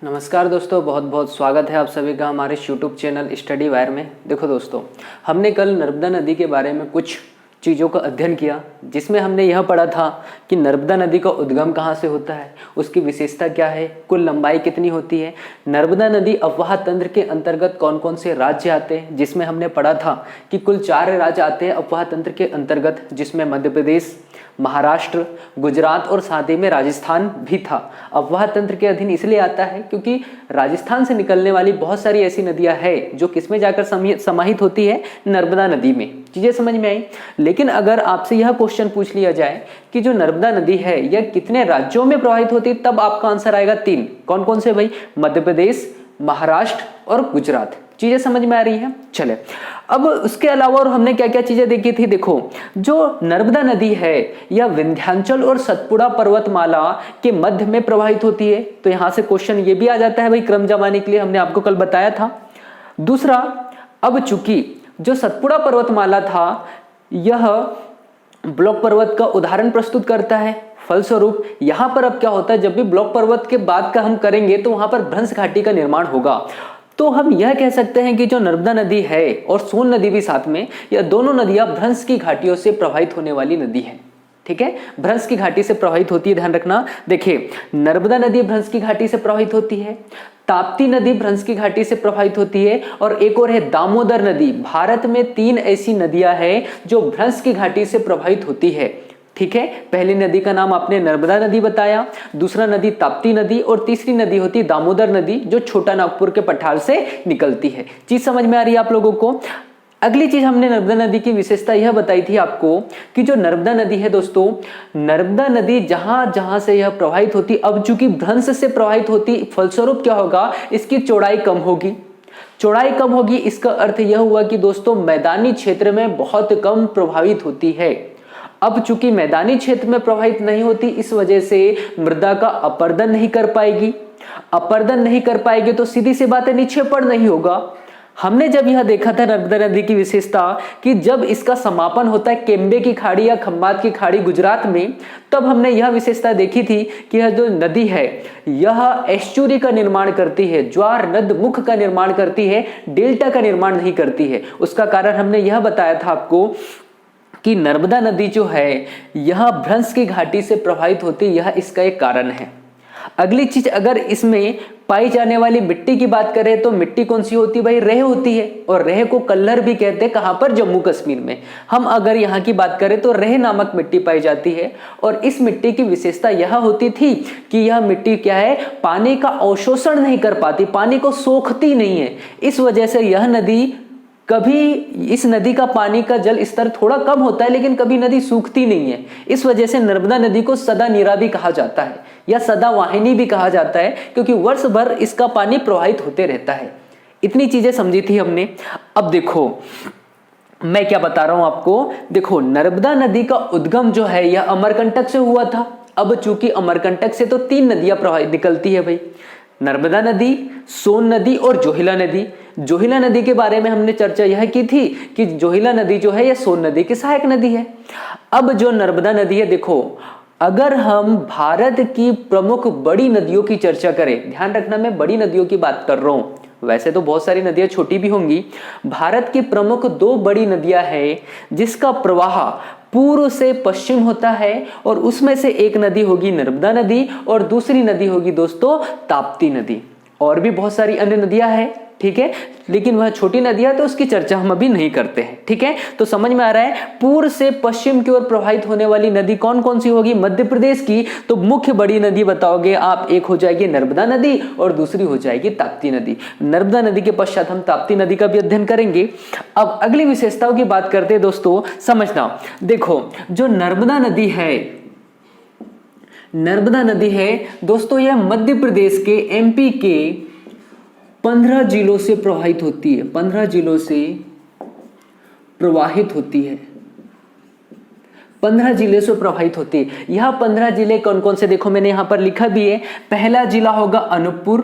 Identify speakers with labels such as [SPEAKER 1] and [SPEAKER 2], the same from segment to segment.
[SPEAKER 1] नमस्कार दोस्तों, बहुत बहुत स्वागत है आप सभी का हमारे यूट्यूब चैनल स्टडी वायर में। देखो दोस्तों, हमने कल नर्मदा नदी के बारे में कुछ चीज़ों का अध्ययन किया, जिसमें हमने यह पढ़ा था कि नर्मदा नदी का उद्गम कहाँ से होता है, उसकी विशेषता क्या है, कुल लंबाई कितनी होती है, नर्मदा नदी अफवाह तंत्र के अंतर्गत कौन कौन से राज्य आते हैं, जिसमें हमने पढ़ा था कि कुल 4 राज्य आते हैं अफवाह तंत्र के अंतर्गत, जिसमें मध्य प्रदेश, महाराष्ट्र, गुजरात और साथ ही में राजस्थान भी था। अफवाह तंत्र के अधीन इसलिए आता है क्योंकि राजस्थान से निकलने वाली बहुत सारी ऐसी नदियां हैं जो किसमें जाकर समाहित होती है, नर्मदा नदी में। चीजें समझ में आई। लेकिन अगर आपसे यह क्वेश्चन पूछ लिया जाए कि जो नर्मदा नदी है यह कितने राज्यों में प्रवाहित होती है, तब आपका आंसर आएगा 3। कौन कौन से भाई? मध्य प्रदेश, महाराष्ट्र और गुजरात। चीजें समझ में आ रही है? चले, अब उसके अलावा और हमने क्या क्या चीजें देखी थी। देखो, जो नर्मदा नदी है यह विंध्याचल और सतपुड़ा पर्वतमाला के मध्य में प्रवाहित होती है। तो यहां से क्वेश्चन ये भी आ जाता है भाई, क्रम जमाने के लिए हमने आपको कल बताया था। दूसरा, अब चूंकि जो सतपुड़ा पर्वतमाला था यह ब्लॉक पर्वत का उदाहरण प्रस्तुत करता है, फलस्वरूप यहां पर अब क्या होता है, जब भी ब्लॉक पर्वत के बाद का हम करेंगे तो वहां पर भ्रंश घाटी का निर्माण होगा। तो हम यह कह सकते हैं कि जो नर्मदा नदी है और सोन नदी भी साथ में, यह दोनों नदियां भ्रंश की घाटियों से प्रभावित होने वाली नदी है। ठीक है, भ्रंश की घाटी से प्रभावित होती है, ध्यान रखना। देखिए, नर्मदा नदी भ्रंश की घाटी से प्रभावित होती है, ताप्ती नदी भ्रंश की घाटी से प्रभावित होती है, और एक और है दामोदर नदी। भारत में 3 ऐसी नदियां हैं जो भ्रंश की घाटी से प्रभावित होती है। ठीक है, पहली नदी का नाम आपने नर्मदा नदी बताया, दूसरा नदी ताप्ती नदी और तीसरी नदी होती दामोदर नदी, जो छोटा नागपुर के पठार से निकलती है। चीज समझ में आ रही है आप लोगों को? अगली चीज हमने नर्मदा नदी की विशेषता यह बताई थी आपको कि जो नर्मदा नदी है दोस्तों, नर्मदा नदी जहां जहां से यह प्रवाहित होती, अब चूंकि भ्रंश से प्रवाहित होती, फलस्वरूप क्या होगा, इसकी चौड़ाई कम होगी। चौड़ाई कम होगी, इसका अर्थ यह हुआ कि दोस्तों मैदानी क्षेत्र में बहुत कम प्रभावित होती है। अब चूंकि मैदानी क्षेत्र में प्रभावित नहीं होती, इस वजह से मृदा का अपर्दन नहीं कर पाएगी। अपर्दन नहीं कर पाएगी तो सीधी सी बात है, निक्षेपण नहीं होगा। हमने जब यह देखा था नर्मदा नदी की विशेषता कि जब इसका समापन होता है केम्बे की खाड़ी या खंबात की खाड़ी गुजरात में, तब हमने यह विशेषता देखी थी कि यह जो नदी है यह एस्चुरी का निर्माण करती है, ज्वार नद मुख का निर्माण करती है, डेल्टा का निर्माण नहीं करती है। उसका कारण हमने यह बताया था आपको कि नर्मदा नदी जो है यह भ्रंश की घाटी से प्रभावित होती, यह इसका एक कारण है। अगली चीज, अगर इसमें पाई जाने वाली मिट्टी की बात करें तो मिट्टी कौन सी होती है भाई? रेह होती है, और रेह को कल्लर भी कहते हैं। कहां पर? जम्मू कश्मीर में। हम अगर यहाँ की बात करें तो रेह नामक मिट्टी पाई जाती है, और इस मिट्टी की विशेषता यह होती थी कि यह मिट्टी क्या है, पानी का अवशोषण नहीं कर पाती, पानी को सोखती नहीं है। इस वजह से यह नदी कभी, इस नदी का पानी का जल स्तर थोड़ा कम होता है लेकिन कभी नदी सूखती नहीं है। इस वजह से नर्मदा नदी को सदा नीरा भी कहा जाता है या सदा वाहिनी भी कहा जाता है, क्योंकि वर्ष भर इसका पानी प्रवाहित होते रहता है। इतनी चीजें समझी थी हमने। अब देखो मैं क्या बता रहा हूं आपको। देखो, नर्मदा नदी का उद्गम जो है यह अमरकंटक से हुआ था। अब चूंकि अमरकंटक से तो 3 नदियां प्रवाहित निकलती है भाई, नर्मदा नदी, सोन नदी और जोहिला नदी। जोहिला नदी के बारे में हमने चर्चा यह की थी कि जोहिला नदी जो है यह सोन नदी की सहायक नदी है। अब जो नर्मदा नदी है, देखो अगर हम भारत की प्रमुख बड़ी नदियों की चर्चा करें, ध्यान रखना मैं बड़ी नदियों की बात कर रहा हूं, वैसे तो बहुत सारी नदियां छोटी भी होंगी। भारत की प्रमुख 2 बड़ी नदियां हैं जिसका प्रवाह पूर्व से पश्चिम होता है, और उसमें से एक नदी होगी नर्मदा नदी और दूसरी नदी होगी दोस्तों ताप्ती नदी। और भी बहुत सारी अन्य नदियां हैं, ठीक है, लेकिन वह छोटी नदियां तो उसकी चर्चा हम अभी नहीं करते हैं। ठीक है, तो समझ में आ रहा है, पूर्व से पश्चिम की ओर प्रवाहित होने वाली नदी कौन कौन सी होगी? मध्य प्रदेश की तो मुख्य बड़ी नदी बताओगे आप, एक हो जाएगी नर्मदा नदी और दूसरी हो जाएगी ताप्ती नदी। नर्मदा नदी के पश्चात हम ताप्ती नदी का भी अध्ययन करेंगे। अब अगली विशेषताओं की बात करते हैं दोस्तों, समझना। देखो, जो नर्मदा नदी है, नर्मदा नदी है दोस्तों, यह मध्य प्रदेश के, एमपी के 15 जिलों से प्रवाहित होती है। 15 जिलों से प्रवाहित होती है, 15 जिले से प्रवाहित होती है। यह 15 जिले कौन कौन से? देखो मैंने यहां पर लिखा भी है। पहला जिला होगा अनूपपुर।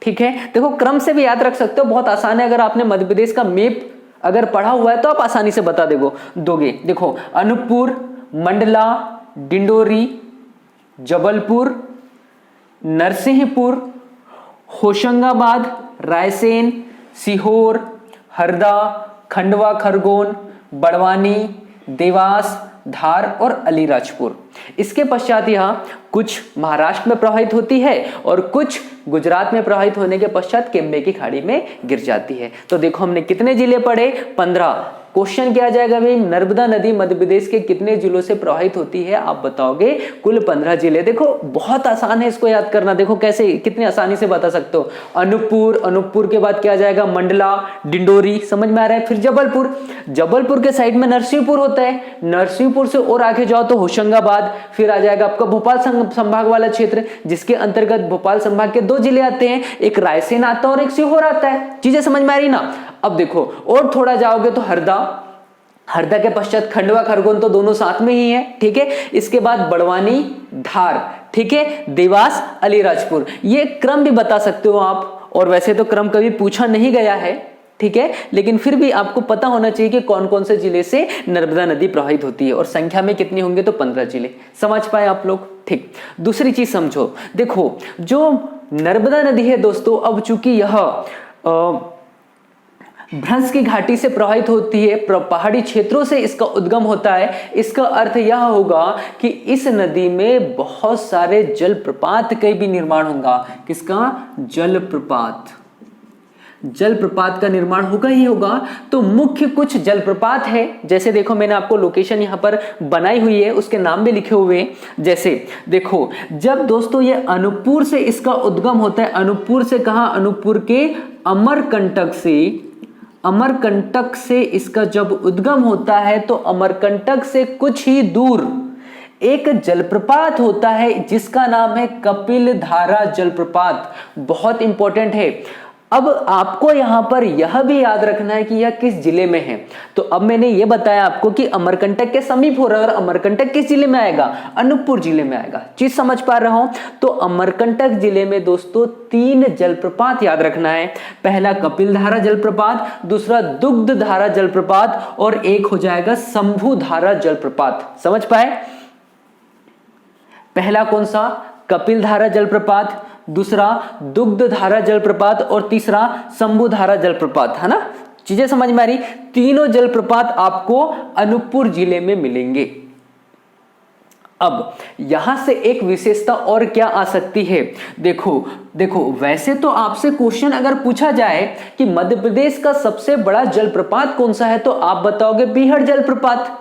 [SPEAKER 1] ठीक है, देखो क्रम से भी याद रख सकते हो, बहुत आसान है। अगर आपने मध्य प्रदेश का मैप अगर पढ़ा हुआ है तो आप आसानी से बता दोगे। देखो, अनूपपुर, मंडला, डिंडोरी, जबलपुर, नरसिंहपुर, होशंगाबाद, रायसेन, सीहोर, हरदा, खंडवा खरगोन, बड़वानी, देवास, धार और अलीराजपुर। इसके पश्चात यह कुछ महाराष्ट्र में प्रवाहित होती है और कुछ गुजरात में प्रवाहित होने के पश्चात केम्बे की खाड़ी में गिर जाती है। तो देखो हमने कितने जिले पढ़े, 15। क्वेश्चन क्या आ जाएगा भाई, नर्मदा नदी मध्य प्रदेश के कितने जिलों से प्रवाहित होती है, आप बताओगे कुल 15 जिले। देखो बहुत आसान है इसको याद करना, देखो कैसे कितनी आसानी से बता सकते हो। अनूपपुर, अनूपपुर के बाद क्या आ जाएगा, मंडला, डिंडोरी, समझ में आ रहा है। फिर जबलपुर, जबलपुर के साइड में नरसिंहपुर होता है, नरसिंहपुर से और आगे जाओ तो होशंगाबाद, फिर आ जाएगा आपका भोपाल संभाग वाला क्षेत्र, जिसके अंतर्गत भोपाल संभाग के 2 जिले आते हैं, एक रायसेन आता है और एक सीहोर आता है। चीजें समझ में आ रही ना। अब देखो और थोड़ा जाओगे तो हरदा, हरदा के पश्चात खंडवा खरगोन, तो दोनों साथ में ही है, ठीक है। इसके बाद बड़वानी, धार, ठीक है, देवास, अलीराजपुर। ये क्रम भी बता सकते हो आप, और वैसे तो क्रम कभी पूछा नहीं गया है, ठीक है, लेकिन फिर भी आपको पता होना चाहिए कि कौन कौन से जिले से नर्मदा नदी प्रवाहित होती है और संख्या में कितनी होंगे, तो 15 जिले। समझ पाए आप लोग, ठीक। दूसरी चीज समझो, देखो जो नर्मदा नदी है दोस्तों, अब चूंकि यह भ्रंश की घाटी से प्रवाहित होती है, पहाड़ी क्षेत्रों से इसका उद्गम होता है, इसका अर्थ यह होगा कि इस नदी में बहुत सारे जलप्रपात का भी निर्माण होगा। किसका, जलप्रपात, जलप्रपात का निर्माण होगा ही होगा। तो मुख्य कुछ जलप्रपात है, जैसे देखो मैंने आपको लोकेशन यहां पर बनाई हुई है, उसके नाम भी लिखे हुए हैं। जैसे देखो, जब दोस्तों ये अनूपपुर से इसका उद्गम होता है, अनूपपुर से कहा, अनूपपुर के अमरकंटक से, अमरकंटक से इसका जब उद्गम होता है तो अमरकंटक से कुछ ही दूर एक जलप्रपात होता है जिसका नाम है कपिलधारा जलप्रपात। बहुत इंपॉर्टेंट है। अब आपको यहां पर यह भी याद रखना है कि यह किस जिले में है। तो अब मैंने यह बताया आपको कि अमरकंटक के समीप हो रहा है, और अमरकंटक किस जिले में आएगा, अनूपपुर जिले में आएगा। चीज समझ पा रहा हूं। तो अमरकंटक जिले में दोस्तों 3 जलप्रपात याद रखना है। पहला कपिलधारा जलप्रपात, दूसरा दुग्धधारा जलप्रपात, और एक हो जाएगा शंभुधारा जलप्रपात। समझ पाए, पहला कौन सा, कपिलधारा जलप्रपात, दूसरा दुग्धधारा जलप्रपात, और तीसरा शंभुधारा जलप्रपात, है ना। चीजें समझ में आ रही। तीनों जलप्रपात आपको अनूपपुर जिले में मिलेंगे। अब यहां से एक विशेषता और क्या आ सकती है, देखो वैसे तो आपसे क्वेश्चन अगर पूछा जाए कि मध्य प्रदेश का सबसे बड़ा जलप्रपात कौन सा है, तो आप बताओगे बीहड़ जलप्रपात।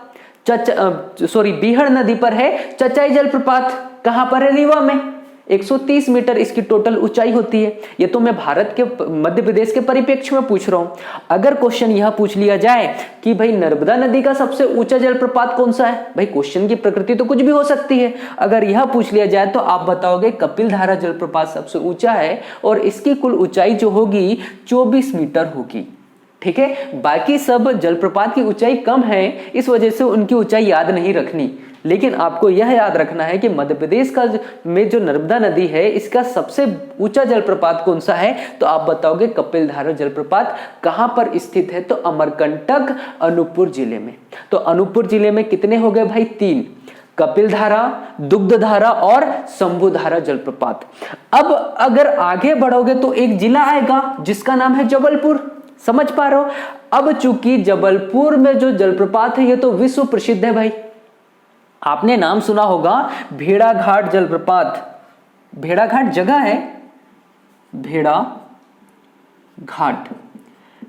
[SPEAKER 1] बीहड़ नदी पर है चचाई जलप्रपात। कहां पर है, रीवा में। 130 मीटर इसकी टोटल ऊंचाई होती है। ये तो मैं भारत के मध्य प्रदेश के परिप्रेक्ष्य में पूछ रहा हूं। अगर क्वेश्चन यह पूछ लिया जाए कि भाई नर्मदा नदी का सबसे ऊंचा जलप्रपात कौन सा है, भाई क्वेश्चन की प्रकृति तो कुछ भी हो सकती है। अगर यह पूछ लिया जाए तो आप बताओगे कपिलधारा जलप्रपात सबसे ऊंचा है, और इसकी कुल ऊंचाई जो होगी 24 मीटर होगी। ठीक है, बाकी सब जलप्रपात की ऊंचाई कम है, इस वजह से उनकी ऊंचाई याद नहीं रखनी। लेकिन आपको यह याद रखना है कि मध्य प्रदेश का में जो नर्मदा नदी है, इसका सबसे ऊंचा जलप्रपात कौन सा है, तो आप बताओगे कपिलधारा जलप्रपात। कहां पर स्थित है, तो अमरकंटक अनूपपुर जिले में। तो अनूपपुर जिले में कितने हो गए भाई, 3, कपिलधारा, दुग्धधारा और शंभुधारा जलप्रपात। अब अगर आगे बढ़ोगे तो एक जिला आएगा जिसका नाम है जबलपुर। समझ पा रहे हो। अब चूंकि जबलपुर में जो जलप्रपात है ये तो विश्व प्रसिद्ध है भाई। आपने नाम सुना होगा भेड़ाघाट जलप्रपात। भेड़ाघाट जगह है,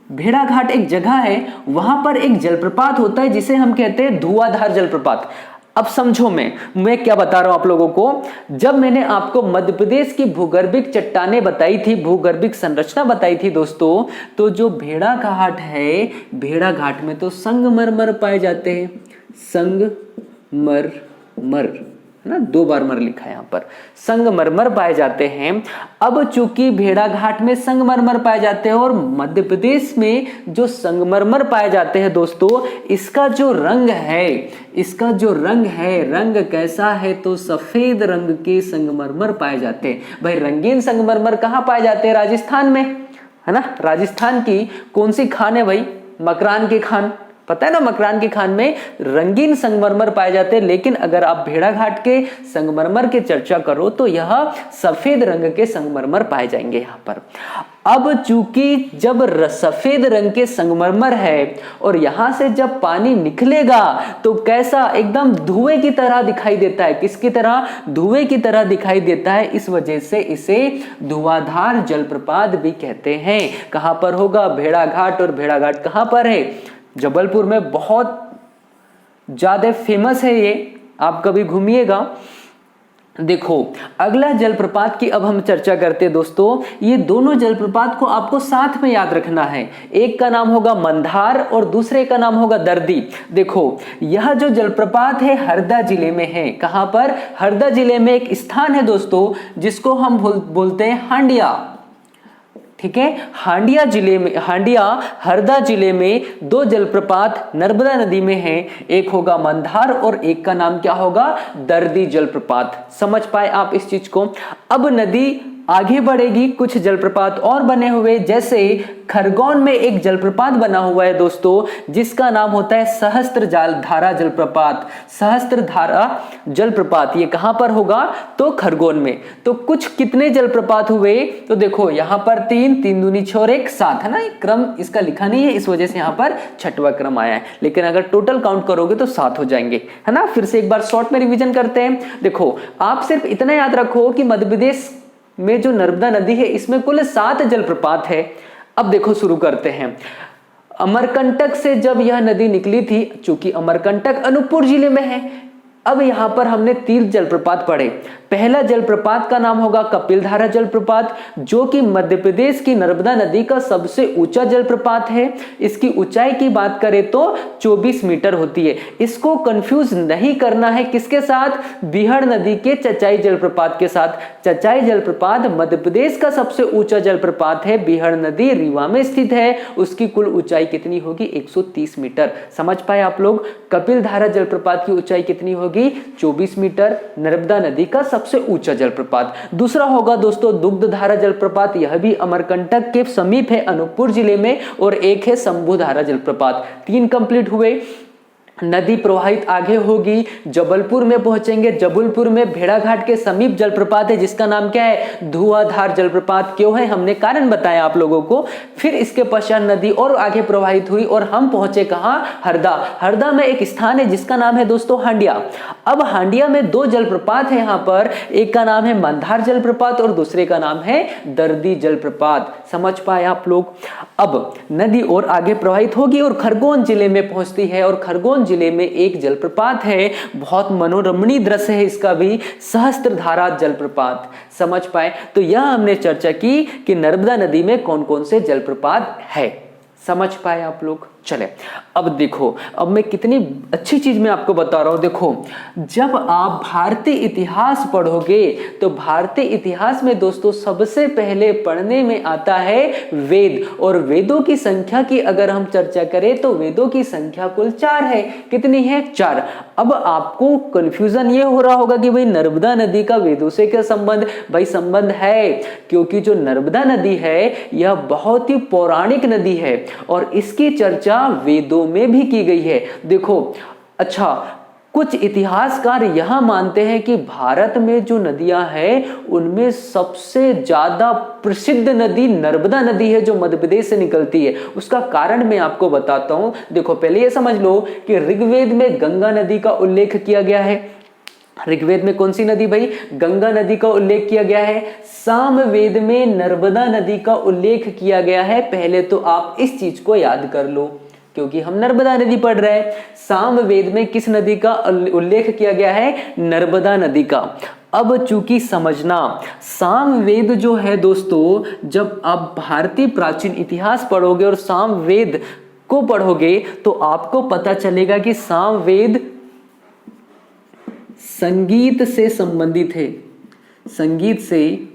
[SPEAKER 1] भेड़ाघाट एक जगह है, वहां पर एक जलप्रपात होता है जिसे हम कहते हैं धुआंधार जलप्रपात। अब समझो मैं क्या बता रहा हूं आप लोगों को। जब मैंने आपको मध्य प्रदेश की भूगर्भिक चट्टानें बताई थी, भूगर्भिक संरचना बताई थी दोस्तों, तो जो भेड़ाघाट है, भेड़ाघाट में तो संगमरमर पाए जाते हैं। संगमरमर है ना, 2 बार मर लिखा है यहां पर, संगमरमर पाए जाते हैं। अब चूंकि भेड़ाघाट में संगमरमर पाए जाते हैं और मध्य प्रदेश में जो संगमरमर पाए जाते हैं दोस्तों, इसका जो रंग है, रंग कैसा है, तो सफेद रंग के संगमरमर पाए जाते हैं। भाई रंगीन संगमरमर कहां पाए जाते हैं, राजस्थान में, है ना। राजस्थान की कौन सी खान है भाई, मकरान की खान, पता है ना, मकरान की खान में रंगीन संगमरमर पाए जाते हैं, लेकिन अगर आप भेड़ाघाट के संगमरमर की चर्चा करो तो यह सफेद रंग के संगमरमर पाए जाएंगे यहाँ पर। अब चूंकि जब सफेद रंग के संगमरमर है और यहां से जब पानी निकलेगा तो कैसा, एकदम धुएं की तरह दिखाई देता है। किसकी तरह? धुएं की तरह दिखाई देता है। इस वजह से इसे धुआंधार जलप्रपात भी कहते हैं। कहां पर होगा? भेड़ाघाट। और भेड़ाघाट कहां पर है? जबलपुर में बहुत ज्यादा फेमस है ये, आप कभी घूमिएगा। देखो अगला जलप्रपात की अब हम चर्चा करते हैं दोस्तों। ये दोनों जलप्रपात को आपको साथ में याद रखना है। एक का नाम होगा मंदार और दूसरे का नाम होगा दर्दी। देखो यह जो जलप्रपात है हरदा जिले में है। कहां पर? हरदा जिले में एक स्थान है दोस्तों जिसको हम बोलते हैं हांडिया। ठीक है, हांडिया जिले में, हांडिया हरदा जिले में दो जलप्रपात नर्मदा नदी में हैं। एक होगा मंदार और एक का नाम क्या होगा? दर्दी जलप्रपात। समझ पाए आप इस चीज को? अब नदी आगे बढ़ेगी, कुछ जलप्रपात और बने हुए, जैसे खरगोन में एक जलप्रपात बना हुआ है दोस्तों जिसका नाम होता है सहस्त्र धारा जलप्रपात। सहस्त्र धारा जलप्रपात ये कहां पर होगा? तो खरगोन में। तो कुछ कितने जलप्रपात हुए? तो देखो यहां पर 3, 3 दूनी 6 और 1 7 है ना। क्रम इसका लिखा नहीं है, इस वजह से यहां पर छठवां क्रम आया है, लेकिन अगर टोटल काउंट करोगे तो 7 हो जाएंगे, है ना। फिर से एक बार शॉर्ट में रिवीजन करते हैं। देखो आप सिर्फ इतना याद रखो कि मध्य प्रदेश में जो नर्मदा नदी है इसमें कुल 7 जलप्रपात है। अब देखो शुरू करते हैं। अमरकंटक से जब यह नदी निकली थी, चूंकि अमरकंटक अनूपपुर जिले में है, अब यहां पर हमने 3 जलप्रपात पढ़े। पहला जलप्रपात का नाम होगा कपिलधारा जलप्रपात, जो कि मध्य प्रदेश की नर्मदा नदी का सबसे ऊंचा जलप्रपात है। इसकी ऊंचाई की बात करें तो 24 मीटर होती है। इसको कंफ्यूज नहीं करना है किसके साथ? बिहार नदी के चचाई जलप्रपात के साथ। चचाई जलप्रपात मध्य प्रदेश का सबसे ऊंचा जलप्रपात है। बिहार नदी रीवा में स्थित है। उसकी कुल ऊंचाई कितनी होगी? 130 मीटर। समझ पाए आप लोग? कपिलधारा जलप्रपात की ऊंचाई कितनी होगी? 24 मीटर। नर्मदा नदी का सबसे ऊंचा जलप्रपात। दूसरा होगा दोस्तों दुग्धधारा जलप्रपात, यह भी अमरकंटक के समीप है अनूपपुर जिले में। और एक है शंभुधारा जलप्रपात। 3 कंप्लीट हुए। नदी प्रवाहित आगे होगी, जबलपुर में पहुंचेंगे। जबलपुर में भेड़ाघाट के समीप जलप्रपात है जिसका नाम क्या है? धुआंधार जलप्रपात। क्यों है? हमने कारण बताया आप लोगों को। फिर इसके पश्चात नदी और आगे प्रवाहित हुई और हम पहुंचे कहां? हरदा। हरदा में एक स्थान है जिसका नाम है दोस्तों हांडिया। अब हांडिया में 2 जलप्रपात है यहां पर, एक का नाम है मंदार जलप्रपात और दूसरे का नाम है दर्दी जलप्रपात। समझ पाए आप लोग? अब नदी और आगे प्रवाहित होगी और खरगोन जिले में पहुंचती है। और खरगोन जिले में एक जलप्रपात है, बहुत मनोरमणीय दृश्य है इसका भी, सहस्त्रधारा जलप्रपात। समझ पाए? तो यह हमने चर्चा की कि नर्मदा नदी में कौन कौन से जलप्रपात है। समझ पाए आप लोग? चले अब देखो, अब मैं कितनी अच्छी चीज मैं आपको बता रहा हूं। देखो जब आप भारतीय इतिहास पढ़ोगे तो भारतीय इतिहास में दोस्तों सबसे पहले पढ़ने में आता है वेद। और वेदों की संख्या की अगर हम चर्चा करें तो वेदों की संख्या कुल 4 है। कितनी है? 4। अब आपको कंफ्यूजन ये हो रहा होगा कि भाई नर्मदा नदी का वेदों से क्या संबंध? भाई संबंध है, क्योंकि जो नर्मदा नदी है यह बहुत ही पौराणिक नदी है और इसकी चर्चा वेदों में भी की गई है। देखो अच्छा, कुछ इतिहासकार यह मानते हैं कि भारत में जो नदियां हैं उनमें सबसे ज्यादा प्रसिद्ध नदी नर्मदा नदी है जो मध्य प्रदेश से निकलती है। उसका कारण मैं आपको बताता हूं। देखो पहले ये समझ लो कि ऋग्वेद में गंगा नदी का उल्लेख किया गया है। ऋग्वेद में कौन सी नदी भाई? गंगा नदी का उल्लेख किया गया है। सामवेद में नर्मदा नदी का उल्लेख किया गया है। पहले तो आप इस चीज को याद कर लो क्योंकि हम नर्मदा नदी पढ़ रहे हैं। सामवेद में किस नदी का उल्लेख किया गया है? नर्मदा नदी का। अब चूंकि समझना, सामवेद जो है दोस्तों, जब आप भारतीय प्राचीन इतिहास पढ़ोगे और सामवेद को पढ़ोगे तो आपको पता चलेगा कि सामवेद संगीत से संबंधित है। संगीत से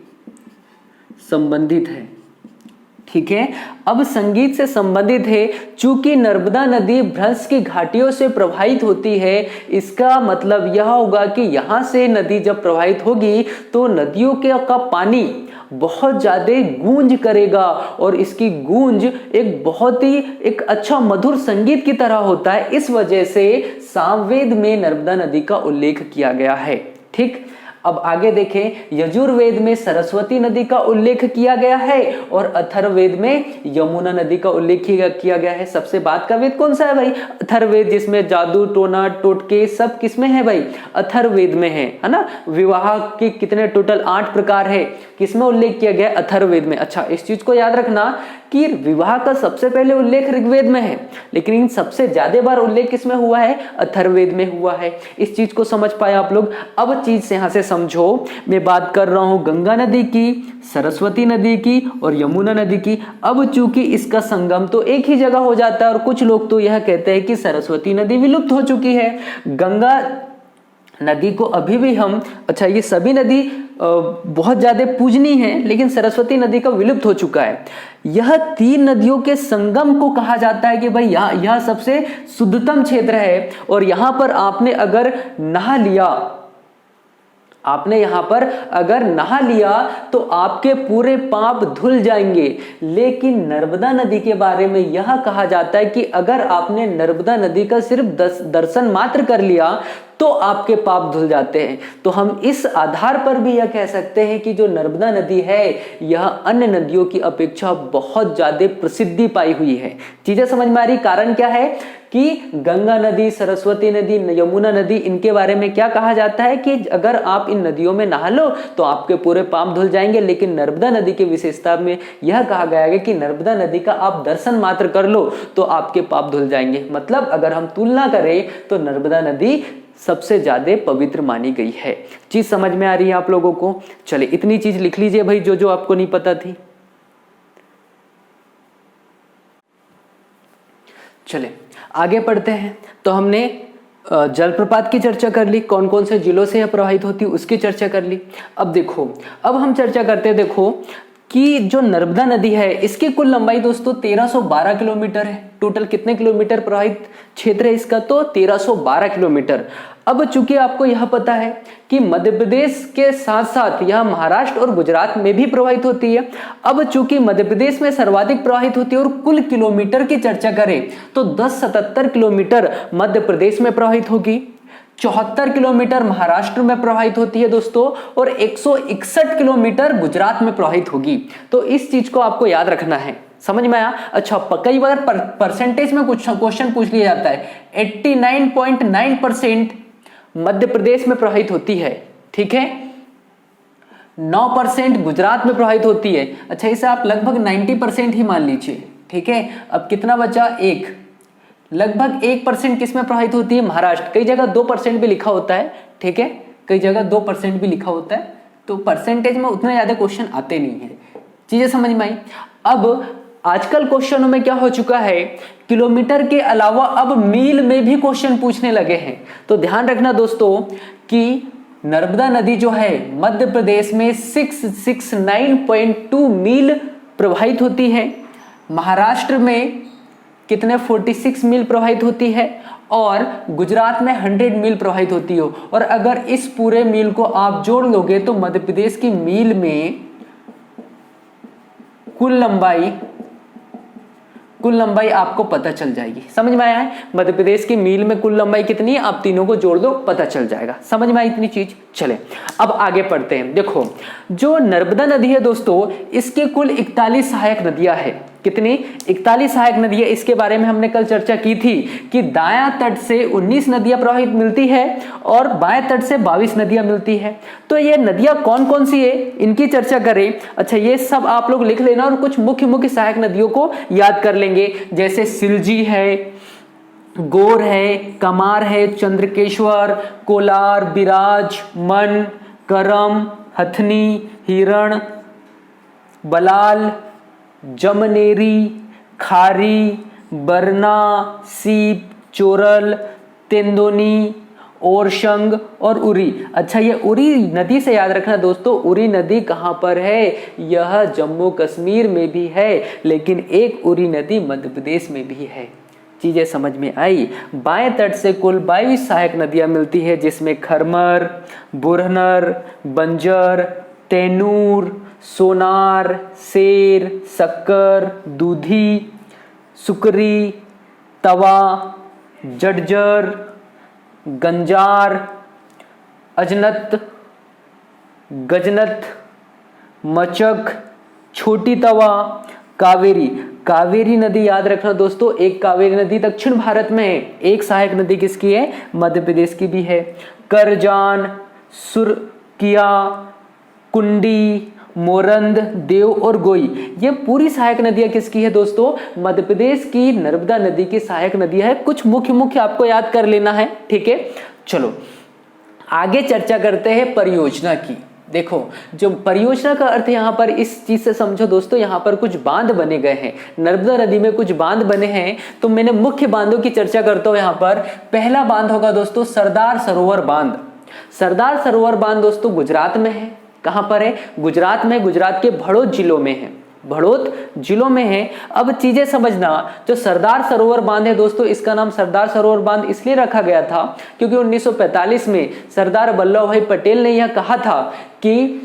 [SPEAKER 1] संबंधित है। ठीक है। अब संगीत से संबंधित है, चूंकि नर्मदा नदी भ्रंश की घाटियों से प्रवाहित होती है, इसका मतलब यह होगा कि यहां से नदी जब प्रवाहित होगी तो नदियों का पानी बहुत ज्यादा गूंज करेगा और इसकी गूंज एक बहुत ही एक अच्छा मधुर संगीत की तरह होता है। इस वजह से सामवेद में नर्मदा नदी का उल्लेख किया गया है। ठीक, अब आगे देखें, यजुर्वेद में सरस्वती नदी का उल्लेख किया गया है और अथर्ववेद में यमुना नदी का उल्लेख किया गया है। सबसे बाद का वेद कौन सा है भाई? अथर्ववेद, जिसमें जादू टोना टोटके सब किसमें है भाई? अथर्ववेद में है ना। विवाह के कितने टोटल 8 प्रकार है, किसमें उल्लेख किया गया? अथर्ववेद में। अच्छा, इस चीज को याद रखना कि विवाह का सबसे पहले उल्लेख ऋग्वेद में है, लेकिन सबसे ज्यादा बार उल्लेख किसमें हुआ है? अथर्ववेद में हुआ है। इस चीज को समझ पाए आप लोग? अब चीज से यहां से समझो, मैं बात कर रहा हूं गंगा नदी की, सरस्वती नदी की और यमुना नदी की। अब चूंकि इसका संगम तो एक ही जगह हो जाता है और कुछ लोग तो यह कहते हैं कि सरस्वती नदी विलुप्त हो चुकी है। गंगा नदी को अभी भी हम, अच्छा ये सभी नदी बहुत ज्यादा पूजनीय है, लेकिन सरस्वती नदी का विलुप्त हो चुका है। यह 3 नदियों के संगम को कहा जाता है कि भाई यह सबसे शुद्धतम क्षेत्र है और यहां पर आपने अगर नहा लिया, आपने यहां पर अगर नहा लिया तो आपके पूरे पाप धुल जाएंगे। लेकिन नर्मदा नदी के बारे में यह कहा जाता है कि अगर आपने नर्मदा नदी का सिर्फ दर्शन मात्र कर लिया तो आपके पाप धुल जाते हैं। तो हम इस आधार पर भी यह कह सकते हैं कि जो नर्मदा नदी है यह अन्य नदियों की अपेक्षा बहुत ज्यादा प्रसिद्धि पाई हुई है। चीजें समझ में आ रही? कारण क्या है कि गंगा नदी, सरस्वती नदी, यमुना नदी, इनके बारे में क्या कहा जाता है कि अगर आप इन नदियों में नहा लो तो आपके पूरे पाप धुल जाएंगे। लेकिन नर्मदा नदी की विशेषता में यह कहा गया है कि नर्मदा नदी का आप दर्शन मात्र कर लो तो आपके पाप धुल जाएंगे। मतलब अगर हम तुलना करें तो नर्मदा नदी सबसे ज्यादा पवित्र मानी गई है। चीज समझ में आ रही है आप लोगों को? चले, इतनी चीज लिख लीजिए भाई जो जो आपको नहीं पता थी। चले आगे पढ़ते हैं। तो हमने जलप्रपात की चर्चा कर ली, कौन कौन से जिलों से यह प्रवाहित होती है उसकी चर्चा कर ली। अब देखो, अब हम चर्चा करते हैं, देखो कि जो नर्मदा नदी है इसकी कुल लंबाई दोस्तों 1312 किलोमीटर है। टोटल कितने किलोमीटर प्रवाहित क्षेत्र है इसका? तो 1312 किलोमीटर। अब चूंकि आपको यह पता है कि मध्य प्रदेश के साथ साथ यह महाराष्ट्र और गुजरात में भी प्रवाहित होती है। अब चूंकि मध्य प्रदेश में सर्वाधिक प्रवाहित होती है और कुल किलोमीटर की चर्चा करें तो 1077 किलोमीटर मध्य प्रदेश में प्रवाहित होगी, 74 किलोमीटर महाराष्ट्र में प्रवाहित होती है दोस्तों और 161 किलोमीटर गुजरात में प्रवाहित होगी। तो इस चीज को आपको याद रखना है। समझ में आया? अच्छा, कई बार परसेंटेज में कुछ क्वेश्चन पूछ लिया जाता है। 89.9% मध्य प्रदेश में प्रवाहित होती है, ठीक है, 9% गुजरात में प्रवाहित होती है। अच्छा, इसे आप लगभग 90% ही मान लीजिए, ठीक है। अब कितना बचा? लगभग 1% किस में प्रवाहित होती है? महाराष्ट्र। कई जगह 2% भी लिखा होता है, ठीक है, कई जगह 2% भी लिखा होता है। तो परसेंटेज में उतने ज्यादा क्वेश्चन आते नहीं है। चीजें समझ में आई? अब आजकल क्वेश्चनों में क्या हो चुका है, किलोमीटर के अलावा अब मील में भी क्वेश्चन पूछने लगे हैं। तो ध्यान रखना दोस्तों कि नर्मदा नदी जो है मध्य प्रदेश में 669.2 मील प्रवाहित होती है, महाराष्ट्र में कितने 46 मील प्रवाहित होती है और गुजरात में 100 मील प्रवाहित होती हो। और अगर इस पूरे मील को आप जोड़ लोगे तो मध्य प्रदेश की मील में कुल लंबाई आपको पता चल जाएगी। समझ में आया है? मध्य प्रदेश की मील में कुल लंबाई कितनी है, आप तीनों को जोड़ दो पता चल जाएगा। समझ में आई इतनी चीज? चले अब आगे पढ़ते हैं। देखो, जो नर्मदा नदी है दोस्तों इसके कुल 41 सहायक नदियां है। कितनी? 41 सहायक नदियां। इसके बारे में हमने कल चर्चा की थी कि दायां तट से 19 नदियां प्रवाहित मिलती है और बाएं तट से 22 नदियां मिलती है। तो ये नदियां कौन कौन सी है इनकी चर्चा करें। अच्छा, ये सब आप लोग लिख लेना और कुछ मुख्य मुख्य सहायक नदियों को याद कर लेंगे, जैसे सिलजी है, गोर है, कमार है, चंद्रकेश्वर, कोलार, बिराज, मन, करम, हथनी, हिरण, बलाल, जमनेरी, खारी, बरना, सीप, चोरल, तेंदोनी, ओरशंग और उरी। अच्छा, ये उरी नदी से याद रखना दोस्तों, उरी नदी कहाँ पर है? यह जम्मू कश्मीर में भी है, लेकिन एक उरी नदी मध्य प्रदेश में भी है। चीजें समझ में आई। बाएं तट से कुल 22 सहायक नदियां मिलती है, जिसमें खरमर, बुरहनर, बंजर, तैनूर, सोनार, शेर, शक्कर, दूधी, सुकरी, तवा, जडजर, गंजार, अजनत, गजनत, मचक, छोटी तवा, कावेरी। कावेरी नदी याद रखना दोस्तों, एक कावेरी नदी दक्षिण भारत में है, एक सहायक नदी किसकी है? मध्य प्रदेश की भी है। करजान, सुरकिया, कुंडी, मोरंद, देव और गोई, ये पूरी सहायक नदियां किसकी है दोस्तों? मध्य प्रदेश की नर्मदा नदी की सहायक नदियां है। कुछ मुख्य मुख्य आपको याद कर लेना है, ठीक है। चलो आगे चर्चा करते हैं परियोजना की। देखो, जो परियोजना का अर्थ यहाँ पर इस चीज से समझो दोस्तों, यहाँ पर कुछ बांध बने गए हैं, नर्मदा नदी में कुछ बांध बने हैं। तो मैंने मुख्य बांधों की चर्चा करता हूं। यहाँ पर पहला बांध होगा दोस्तों सरदार सरोवर बांध। सरदार सरोवर बांध दोस्तों गुजरात में है। कहां पर है? गुजरात में, गुजरात के भड़ोत जिलों में है, भड़ोत जिलों में है। अब चीजें समझना, जो सरदार सरोवर बांध है दोस्तों, इसका नाम सरदार सरोवर बांध इसलिए रखा गया था क्योंकि 1945 में सरदार वल्लभ भाई पटेल ने यह कहा था कि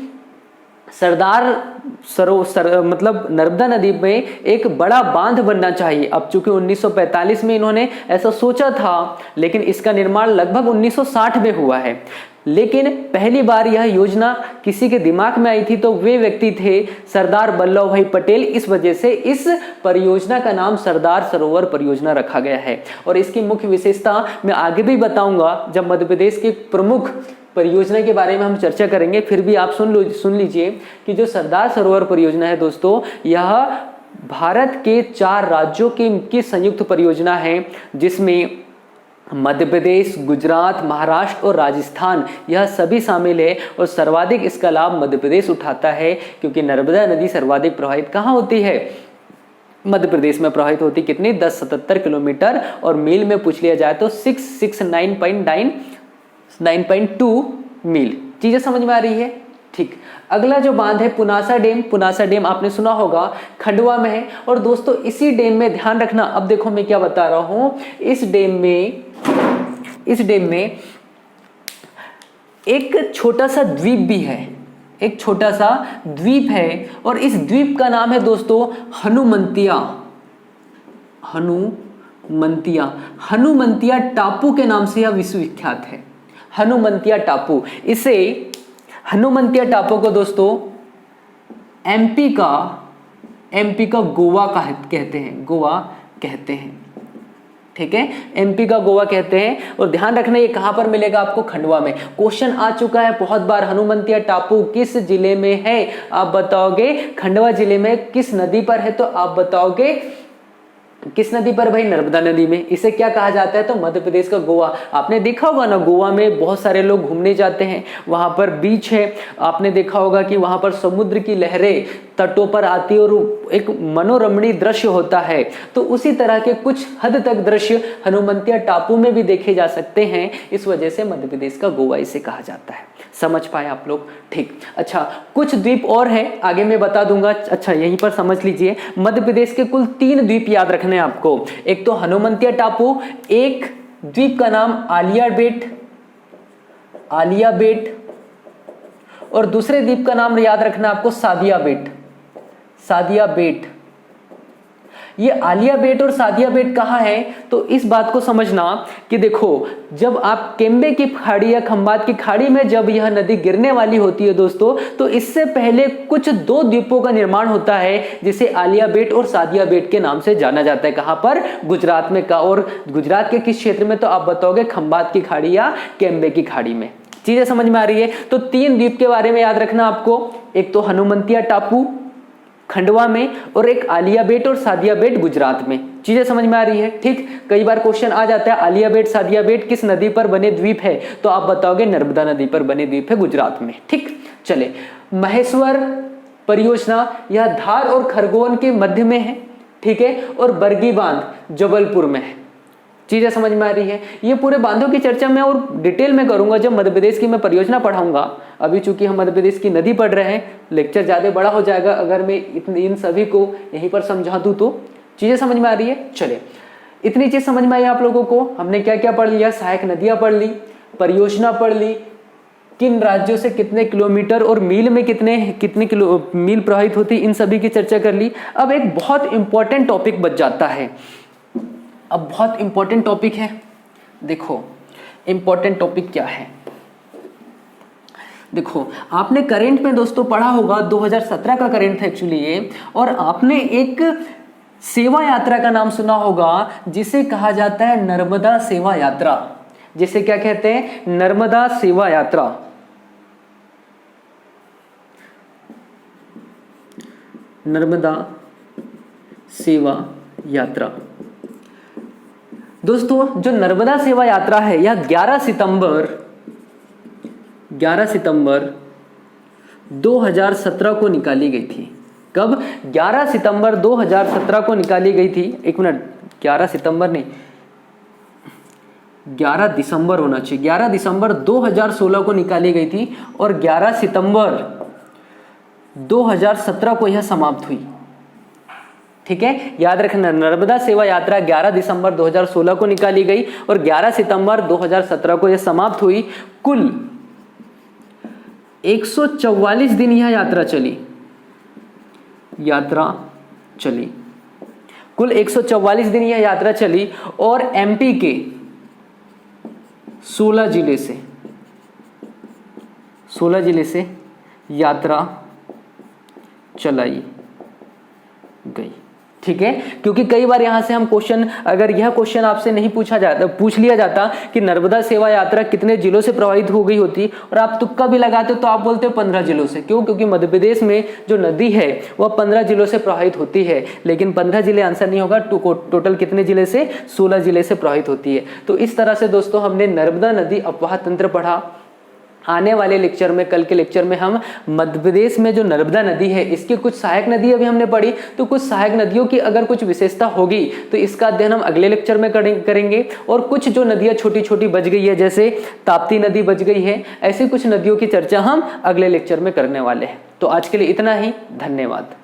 [SPEAKER 1] मतलब नर्मदा नदी में एक बड़ा बांध बनना चाहिए। अब चूंकि 1945 में इन्होंने ऐसा सोचा था, लेकिन इसका निर्माण लगभग 1960 में हुआ है। लेकिन पहली बार यह योजना किसी के दिमाग में आई थी तो वे व्यक्ति थे सरदार वल्लभ भाई पटेल। इस वजह से इस परियोजना का नाम सरदार सरोवर परियोजना रखा गया है। और इसकी मुख्य विशेषता मैं आगे भी बताऊंगा जब मध्य प्रदेश की प्रमुख परियोजना के बारे में हम चर्चा करेंगे। फिर भी आप सुन लीजिए कि जो सरदार सरोवर परियोजना है दोस्तों, यह भारत के 4 राज्यों की संयुक्त परियोजना है, जिसमें मध्य प्रदेश, गुजरात, महाराष्ट्र और राजस्थान यह सभी शामिल है। और सर्वाधिक इसका लाभ मध्य प्रदेश उठाता है, क्योंकि नर्मदा नदी सर्वाधिक प्रवाहित कहाँ होती है? मध्य प्रदेश में प्रवाहित होती। कितनी? 1077 किलोमीटर, और मील में पूछ लिया जाए तो 669.2 मील। चीजें समझ में आ रही है? ठीक। अगला जो बांध है पुनासा डैम। पुनासा डैम आपने सुना होगा, खंडवा में है। और दोस्तों इसी डैम में ध्यान रखना, अब देखो मैं क्या बता रहा हूं, इस डैम में एक छोटा सा द्वीप भी है, एक छोटा सा द्वीप है। और इस द्वीप का नाम है दोस्तों हनुमंतिया। हनुमंतिया टापू के नाम से यह विश्वविख्यात है। हनुमंतिया टापू, इसे हनुमंतिया टापू को दोस्तों एमपी का गोवा कहते हैं, गोवा कहते हैं, ठीक है। एमपी का गोवा कहते हैं। और ध्यान रखना ये कहां पर मिलेगा आपको? खंडवा में। क्वेश्चन आ चुका है बहुत बार, हनुमंतिया टापू किस जिले में है? आप बताओगे खंडवा जिले में। किस नदी पर है? तो आप बताओगे किस नदी पर भाई? नर्मदा नदी में। इसे क्या कहा जाता है? तो मध्य प्रदेश का गोवा। आपने देखा होगा ना, गोवा में बहुत सारे लोग घूमने जाते हैं, वहां पर बीच है, आपने देखा होगा कि वहां पर समुद्र की लहरें तटों पर आती है और एक मनोरमणीय दृश्य होता है। तो उसी तरह के कुछ हद तक दृश्य हनुमंतिया टापू में भी देखे जा सकते हैं। इस वजह से मध्य प्रदेश का गोवा इसे कहा जाता है। समझ पाए आप लोग? ठीक। अच्छा, कुछ द्वीप और है, आगे मैं बता दूंगा। अच्छा, यहीं पर समझ लीजिए, मध्य प्रदेश के कुल 3 द्वीप याद रखने हैं आपको। एक तो हनुमंतिया टापू, एक द्वीप का नाम आलिया बेट, और दूसरे द्वीप का नाम याद रखना आपको सादिया बेट। ये आलिया बेट और सादिया बेट कहाँ है? तो इस बात को समझना कि देखो, जब आप केम्बे की खाड़ी या खंबात की खाड़ी में जब यह नदी गिरने वाली होती है दोस्तों, तो इससे पहले कुछ 2 द्वीपों का निर्माण होता है, जिसे आलिया बेट और सादिया बेट के नाम से जाना जाता है। कहां पर? गुजरात में। और गुजरात के किस क्षेत्र में? तो आप बताओगे खंबात की खाड़ी या केम्बे की खाड़ी में। चीजें समझ में आ रही है? तो 3 द्वीप के बारे में याद रखना आपको, एक तो हनुमंतिया टापू खंडवा में, और एक आलिया बेट और सादिया बेट गुजरात में। चीजें समझ में आ रही है? ठीक। कई बार क्वेश्चन आ जाता है आलिया बेट सादिया बेट किस नदी पर बने द्वीप है? तो आप बताओगे नर्मदा नदी पर बने द्वीप है गुजरात में। ठीक। चले, महेश्वर परियोजना, यह धार और खरगोन के मध्य में है, ठीक है। और बरगी बांध जबलपुर में है। चीजें समझ में आ रही है। ये पूरे बांधों की चर्चा मैं और डिटेल में करूंगा जब मध्य प्रदेश की मैं परियोजना पढ़ाऊंगा। अभी चूंकि हम मध्य प्रदेश की नदी पढ़ रहे हैं, लेक्चर ज्यादा बड़ा हो जाएगा अगर मैं इन सभी को यहीं पर समझा दूं तो। चीजें समझ में आ रही है। चलिए, इतनी चीज समझ में आई आप लोगों को। हमने क्या क्या पढ़ लिया? सहायक नदियां पढ़ ली, परियोजना पढ़ ली, किन राज्यों से कितने किलोमीटर और मील में कितने मील प्रवाहित होती, इन सभी की चर्चा कर ली। अब एक बहुत इंपॉर्टेंट टॉपिक बच जाता है। अब बहुत इंपॉर्टेंट टॉपिक है, देखो इंपॉर्टेंट टॉपिक क्या है। देखो, आपने करंट में दोस्तों पढ़ा होगा, 2017 का करंट था एक्चुअली ये, और आपने एक सेवा यात्रा का नाम सुना होगा जिसे कहा जाता है नर्मदा सेवा यात्रा। जिसे क्या कहते हैं? नर्मदा सेवा यात्रा। नर्मदा सेवा यात्रा। दोस्तों, जो नर्मदा सेवा यात्रा है यह 11 सितंबर 2017 को निकाली गई थी। कब? 11 सितंबर 2017 को निकाली गई थी। एक मिनट, 11 सितंबर नहीं, 11 दिसंबर होना चाहिए। 11 दिसंबर 2016 को निकाली गई थी और 11 सितंबर 2017 को यह समाप्त हुई। ठीक है, याद रखना, नर्मदा सेवा यात्रा 11 दिसंबर 2016 को निकाली गई और 11 सितंबर 2017 को यह समाप्त हुई। कुल 144 दिन यह यात्रा चली। कुल 144 दिन यह यात्रा चली और एमपी के 16 जिले से यात्रा चलाई गई। ठीक है, क्योंकि कई बार यहां से हम क्वेश्चन, अगर यह क्वेश्चन आपसे नहीं पूछ लिया जाता कि नर्मदा सेवा यात्रा कितने जिलों से प्रभावित हो गई होती, और आप तुक्का भी लगाते हो तो आप बोलते हो 15 जिलों से। क्यों? क्योंकि मध्य प्रदेश में जो नदी है वह 15 जिलों से प्रभावित होती है, लेकिन 15 जिले आंसर नहीं होगा। टोटल कितने जिले से? 16 जिले से प्रभावित होती है। तो इस तरह से दोस्तों हमने नर्मदा नदी अपवाह तंत्र पढ़ा। आने वाले लेक्चर में, कल के लेक्चर में, हम मध्य प्रदेश में जो नर्मदा नदी है इसकी कुछ सहायक नदी अभी हमने पढ़ी, तो कुछ सहायक नदियों की अगर कुछ विशेषता होगी तो इसका अध्ययन हम अगले लेक्चर में करेंगे। और कुछ जो नदियां छोटी छोटी बच गई है, जैसे ताप्ती नदी बच गई है, ऐसी कुछ नदियों की चर्चा हम अगले लेक्चर में करने वाले हैं। तो आज के लिए इतना ही, धन्यवाद।